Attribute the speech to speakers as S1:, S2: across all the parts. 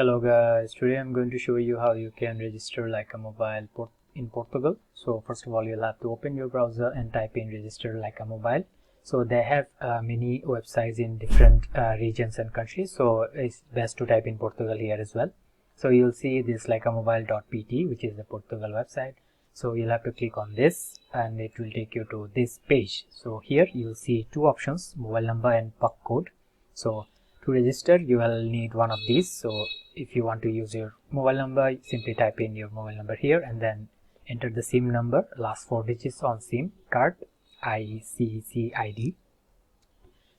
S1: Hello guys, today I'm going to show you how you can register Lycamobile in Portugal. So first of all, you'll have to open your browser and type in register Lycamobile. So they have many websites in different regions and countries, so it's best to type in Portugal here as well. So you'll see this lycamobile.pt, which is the Portugal website. So you'll have to click on this and it will take you to this page. So here you'll see two options, mobile number and PUC code. So to register you will need one of these. So if you want to use your mobile number, simply type in your mobile number here and then enter the SIM number, last 4 digits on SIM card, ICCID.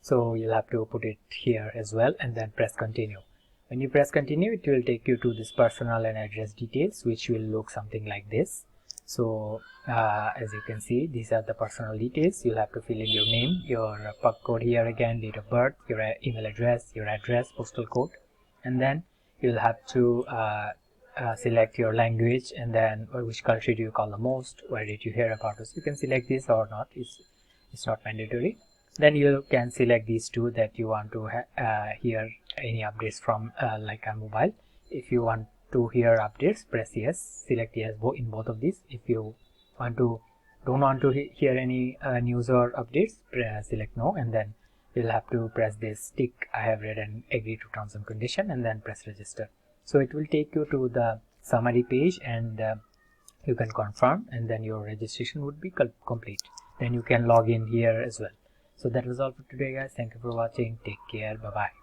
S1: So you'll have to put it here as well and then press continue. When you press continue, it will take you to this personal and address details, which will look something like this. So as you can see, these are the personal details. You'll have to fill in your name, your PUC code here again, date of birth, your email address, your address, postal code, and then you'll have to select your language and then which country do you call the most, where did you hear about us. You can select this or not, it's not mandatory. Then you can select these two that you want to hear any updates from Lycamobile. If you want to hear updates, press yes, select yes in both of these. If you don't want to hear any news or updates, select no, and then you'll have to press this tick, I have read and agree to terms and condition, and then press register. So it will take you to the summary page and you can confirm, and then your registration would be complete. Then you can log in here as well. So that was all for today guys. Thank you for watching. Take care. Bye bye.